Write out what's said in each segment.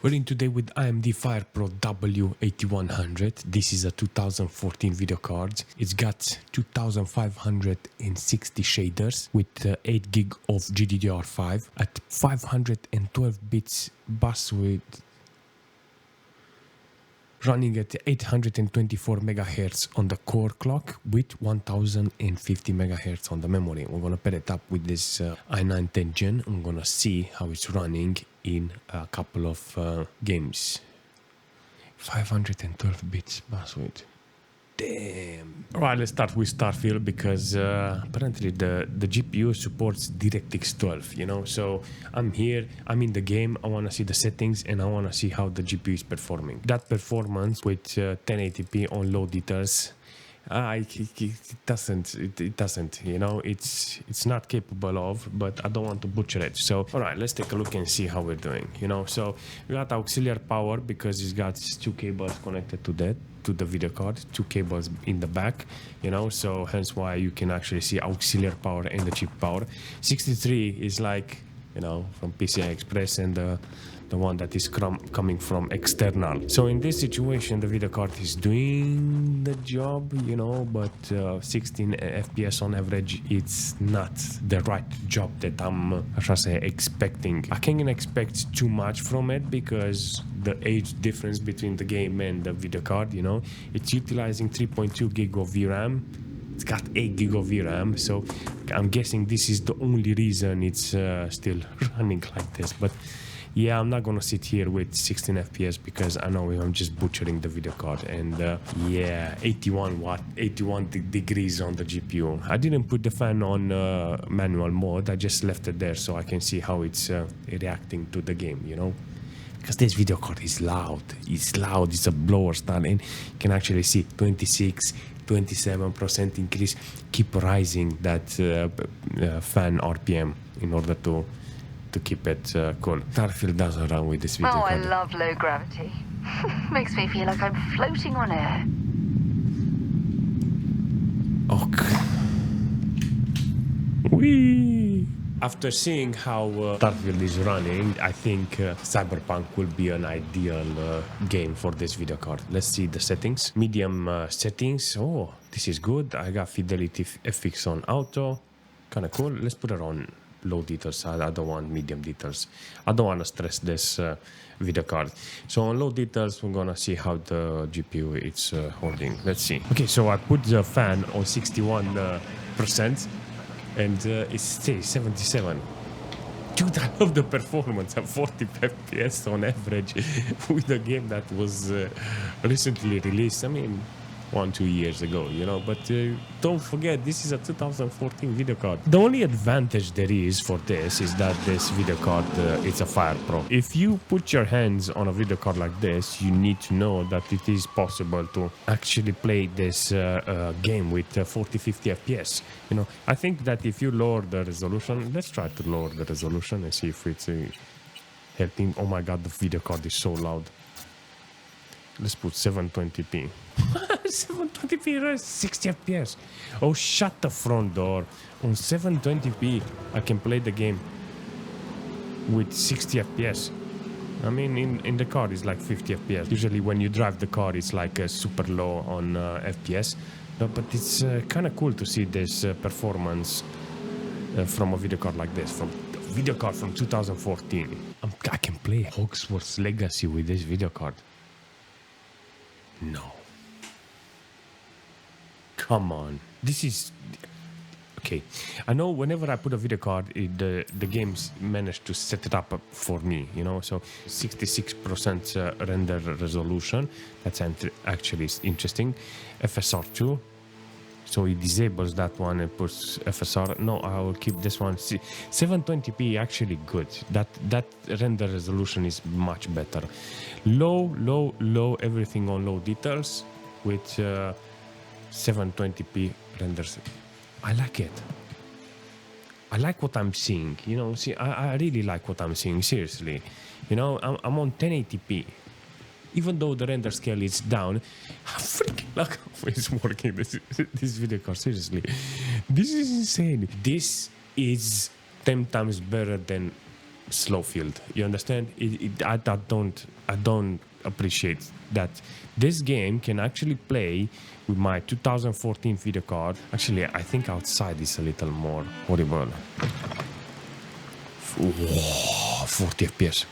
We're in today with AMD FirePro W8100. This is a 2014 video card. It's got 2560 shaders with 8 gig of GDDR5 at 512 bits bus width, running at 824 megahertz on the core clock with 1050 megahertz on the memory. We're gonna pair it up with this i9 10th gen. I'm gonna see how it's running in a couple of games. 512 bits bus width. Damn. Alright, let's start with Starfield because apparently the GPU supports DirectX 12, you know? So I'm here, I'm in the game, I want to see the settings and I want to see how the GPU is performing. That performance with 1080p on low details, it doesn't, you know, it's not capable of, but I don't want to butcher it. So, all right, let's take a look and see how we're doing, you know. So we got auxiliary power because it's got 2 cables connected to the video card, 2 cables in the back, you know, so hence why you can actually see auxiliary power and the chip power. 63 is like, you know, from PCI Express, and the one that is coming from external. So in this situation, the video card is doing the job, you know, but 16 FPS on average, it's not the right job that I'm, expecting. I can't expect too much from it because the age difference between the game and the video card, you know, it's utilizing 3.2 gig of VRAM. It's got 8 gig of VRAM, so I'm guessing this is the only reason it's still running like this. But yeah, I'm not gonna sit here with 16 FPS because I know I'm just butchering the video card. And yeah, 81 degrees on the GPU. I didn't put the fan on manual mode. I just left it there so I can see how it's reacting to the game, you know. Because this video card is loud. It's loud. It's a blower style, and you can actually see 27% increase. Keep rising that fan RPM in order to keep it cool. Starfield doesn't run with this video card. Oh, I love low gravity. Makes me feel like I'm floating on air. Okay. Whee! After seeing how Starfield is running, I think Cyberpunk will be an ideal game for this video card. Let's see the settings. Medium settings. Oh, this is good. I got Fidelity FX on auto. Kind of cool. Let's put it on low details. I don't want medium details. I don't want to stress this video card. So on low details, we're gonna see how the GPU is holding. Let's see. Okay, so I put the fan on 61%. And it stays 77. Dude, I love the performance at 40 FPS on average with a game that was recently released. I mean, 1-2 years ago, you know. But don't forget, this is a 2014 video card. The only advantage there is for this is that this video card it's a FirePro. If you put your hands on a video card like this, you need to know that it is possible to actually play this game with 40-50 FPS. You know, I think that if you lower the resolution, let's try to lower the resolution and see if it's helping. Oh my god, the video card is so loud. Let's put 720p. 720p, 60 FPS. Oh, shut the front door. On 720p, I can play the game with 60 FPS. I mean, in the car, it's like 50 FPS. Usually, when you drive the car, it's like super low on FPS. No, but it's kind of cool to see this performance from a video card like this, from a video card from 2014. I can play Hogwarts Legacy with this video card. No. Come on. This is... Okay. I know whenever I put a video card, the games manage to set it up for me, you know? So 66% render resolution. That's actually interesting. FSR 2. So it disables that one and puts FSR. No, I will keep this one. See, 720p actually good. That render resolution is much better. Low, everything on low details with 720p renders. I like it. I like what I'm seeing. You know, see, I really like what I'm seeing. Seriously, you know, I'm on 1080p. Even though the render scale is down, I freaking like how it's working this video card. Seriously, this is insane. This is 10 times better than Slowfield. You understand? I don't appreciate that this game can actually play with my 2014 video card. Actually, I think outside is a little more horrible. Whoa, 40 FPS.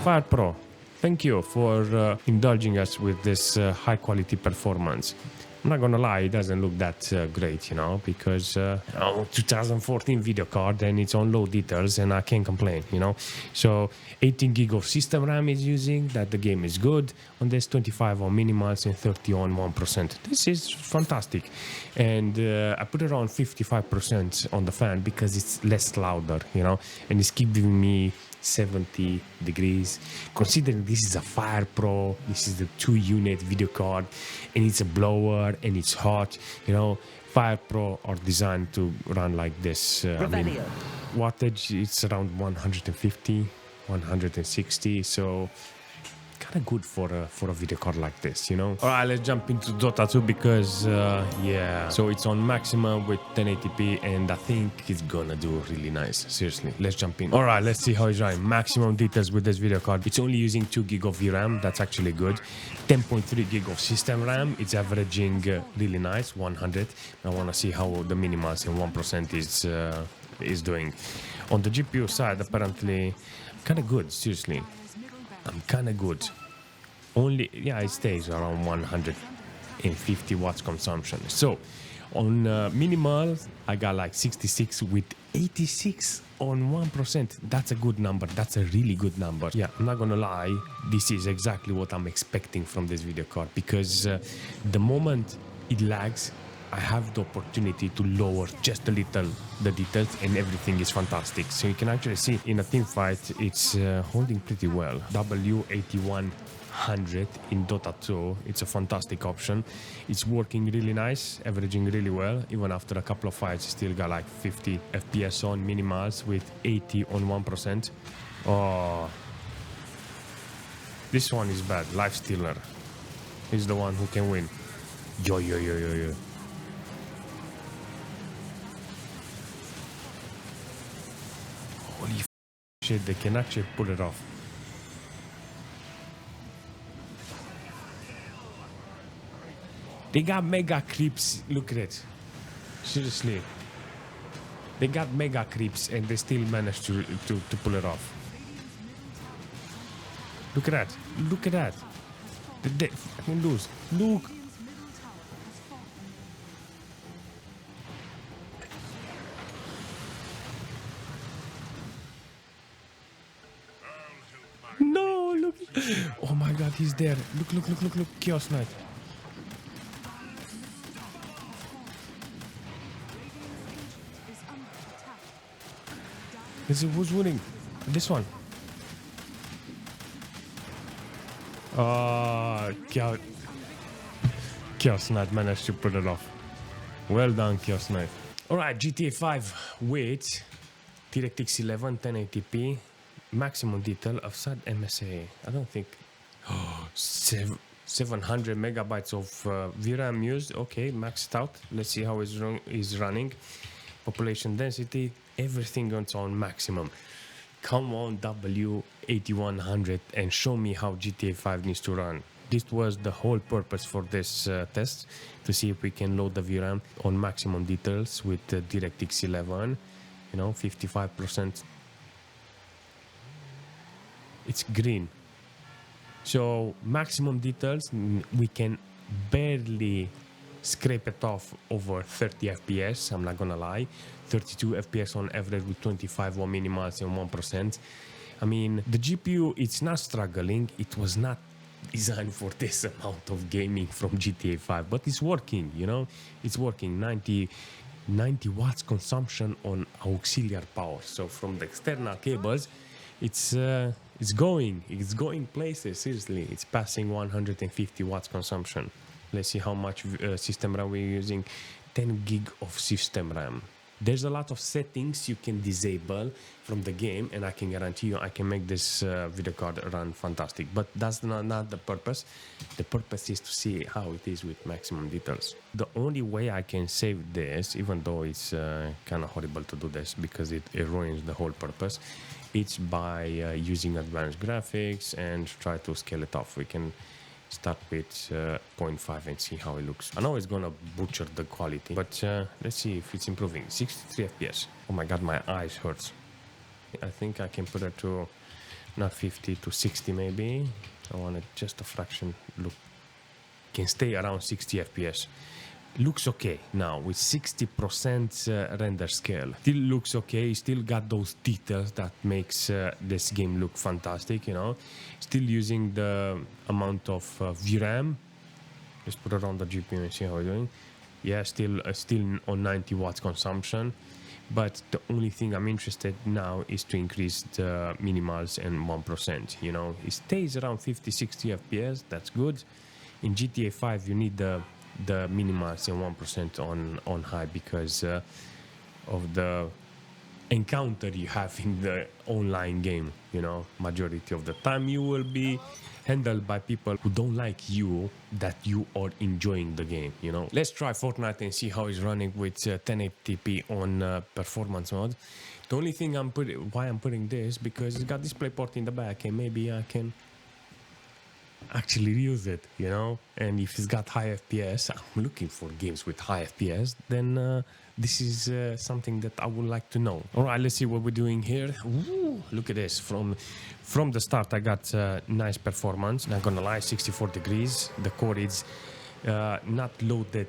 FirePro, thank you for indulging us with this high quality performance. I'm not gonna lie, it doesn't look that great, you know, because 2014 video card and it's on low details and I can't complain, you know. So 18 gig of system RAM is using, that the game is good. On this 25 on minimals and 30 on 1%. This is fantastic. And I put it on 55% on the fan because it's less louder, you know, and it's keep giving me 70 degrees. Considering this is a FirePro, this is the 2-unit video card, and it's a blower and it's hot, you know. FirePro are designed to run like this. I mean, wattage it's around 150, 160, so kind of good for a video card like this, you know. All right, let's jump into Dota 2 because yeah, so it's on maximum with 1080p and I think it's gonna do really nice. Seriously, let's jump in. All right, let's see how it's running. Maximum details with this video card. It's only using 2 gig of VRAM. That's actually good. 10.3 gig of system RAM. It's averaging really nice, 100. I want to see how the minimals and 1% is doing. On the GPU side, apparently kind of good. Seriously, I'm kind of good. Only, yeah, it stays around 150 watts consumption. So on minimal, I got like 66 with 86 on 1%. That's a good number. That's a really good number. Yeah, I'm not gonna lie, this is exactly what I'm expecting from this video card, because the moment it lags, I have the opportunity to lower just a little the details and everything is fantastic. So you can actually see in a team fight, it's holding pretty well. W8100 in Dota 2, it's a fantastic option. It's working really nice, averaging really well. Even after a couple of fights, still got like 50 FPS on minimals with 80 on 1%. Oh, this one is bad. Life Stealer. He's the one who can win. Yo. Holy shit, they can actually pull it off. They got mega creeps. Look at it. Seriously. They got mega creeps and they still managed to pull it off. Look at that. Look at that. They fucking lose. Look. No, look. Oh my god, he's there. Look. Chaos Knight. Who's winning? This one. Chaos Knight managed to pull it off. Well done, Chaos Knight. Alright, GTA 5 with DirectX 11 1080p. Maximum detail of SAT MSA. I don't think 700 megabytes of VRAM used. Okay, maxed out. Let's see how it's running. Population density, everything on maximum. Come on, W8100, and show me how GTA 5 needs to run. This was the whole purpose for this test, to see if we can load the VRAM on maximum details with DirectX 11. You know, 55%. It's green. So maximum details, we can barely scrape it off over 30 FPS. I'm not gonna lie. 32 FPS on average with 25 on minimals and 1%. I mean, the GPU, it's not struggling. It was not designed for this amount of gaming from GTA 5, but it's working, you know? It's working. 90 watts consumption on auxiliary power. So from the external cables, it's going places. Seriously, it's passing 150 watts consumption. Let's see how much system RAM we're using. 10 gig of system RAM. There's a lot of settings you can disable from the game, and I can guarantee you I can make this video card run fantastic. But that's not the purpose. The purpose is to see how it is with maximum details. The only way I can save this, even though it's kind of horrible to do this because it ruins the whole purpose, it's by using advanced graphics and try to scale it off. We can start with 0.5 and see how it looks. I know it's gonna butcher the quality, but let's see if it's improving. 63 FPS. Oh my god, my eyes hurts. I think I can put it to not 50 to 60 maybe. I want it just a fraction. Look, can stay around 60 FPS. Looks okay now with 60% render scale. Still looks okay. Still got those details that makes this game look fantastic, you know. Still using the amount of VRAM. Let's put it on the GPU and see how we're doing. Yeah, still on 90 watts consumption. But the only thing I'm interested now is to increase the minimals and 1%. You know, it stays around 50-60 FPS. That's good. In GTA 5, you need the minimals and 1% on high because of the encounter you have in the online game. You know, majority of the time you will be handled by people who don't like you, that you are enjoying the game, you know. Let's try Fortnite and see how it's running with 1080p on performance mode. The only thing why I'm putting this, because it's got DisplayPort in the back and maybe I can actually use it, you know. And if it's got high FPS, I'm looking for games with high FPS, then this is something that I would like to know. All right, let's see what we're doing here. Ooh, look at this. From the start, I got nice performance. Not gonna lie, 64 degrees. The core is not loaded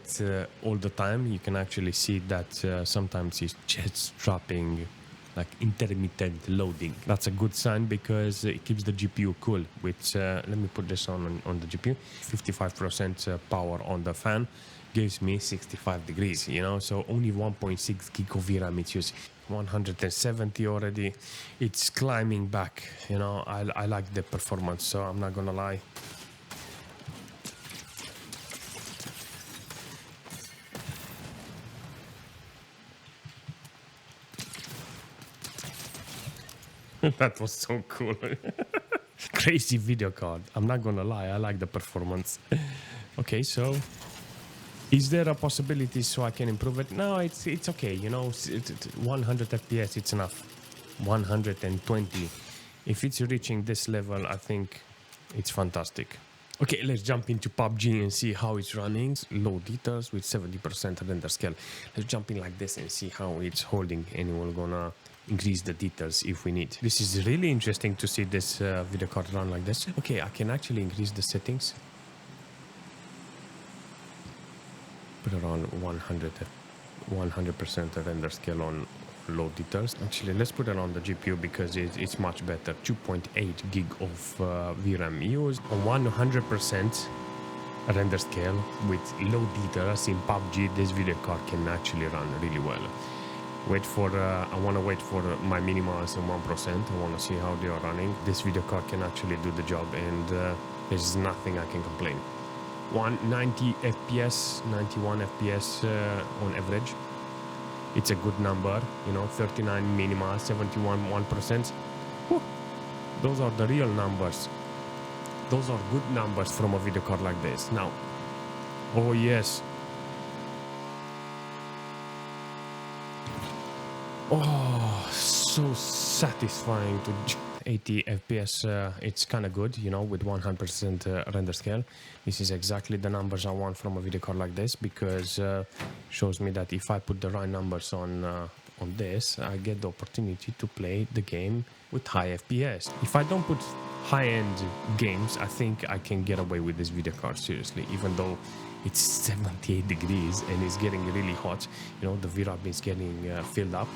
all the time. You can actually see that sometimes it's just dropping, like intermittent loading. That's a good sign because it keeps the GPU cool. Which let me put this on the GPU. 55% power on the fan gives me 65 degrees, you know, so only 1.6 gig of VRAM it's using. 170 already. It's climbing back, you know. I like the performance, so I'm not gonna lie. That was so cool. Crazy video card. I'm not gonna lie, I like the performance. Okay, so is there a possibility so I can improve it? No, it's okay, you know. 100 FPS, it's enough. 120. If it's reaching this level, I think it's fantastic. Okay, let's jump into PUBG and see how it's running. Low details with 70% render scale. Let's jump in like this and see how it's holding, and we're gonna increase the details if we need. This is really interesting to see this video card run like this. Okay, I can actually increase the settings. Put it on 100% render scale on low details. Actually, let's put it on the GPU because it's much better. 2.8 gig of VRAM used on 100% render scale with low details in PUBG. This video card can actually run really well. I want to wait for my minimals and 1%. I want to see how they are running. This video card can actually do the job, and there's nothing I can complain. 190 FPS, 91 FPS on average. It's a good number, you know. 39 minima, 71 1%. Whew. Those are the real numbers. Those are good numbers from a video card like this. Now, oh yes. Oh, so satisfying to 80 FPS. It's kind of good, you know, with 100% render scale. This is exactly the numbers I want from a video card like this, because shows me that if I put the right numbers on this, I get the opportunity to play the game with high FPS. If I don't put high-end games, I think I can get away with this video card, seriously, even though it's 78 degrees and it's getting really hot. You know, the VRAM is getting filled up.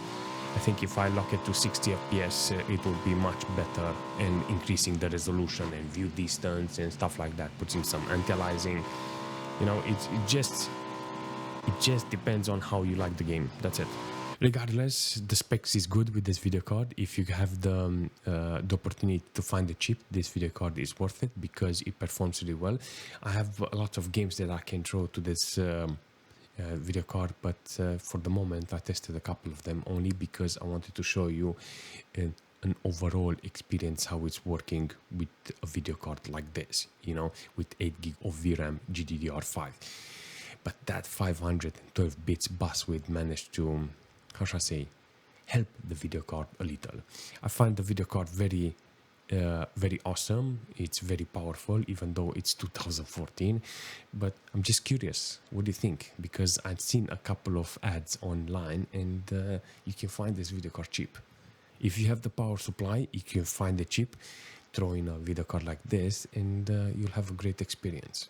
I think if I lock it to 60 FPS, it will be much better, and increasing the resolution and view distance and stuff like that, putting some anti-aliasing. You know, it just depends on how you like the game. That's it. Regardless, the specs is good with this video card. If you have the opportunity to find a chip, this video card is worth it because it performs really well. I have a lot of games that I can throw to this video card, but for the moment I tested a couple of them only because I wanted to show you an overall experience how it's working with a video card like this, you know, with 8 gig of VRAM GDDR5. But that 512 bits bus width managed to, how shall I say, help the video card a little. I find the video card very awesome. It's very powerful, even though it's 2014. But I'm just curious, what do you think? Because I've seen a couple of ads online, and you can find this video card cheap. If you have the power supply, you can find the chip, throw in a video card like this, and you'll have a great experience.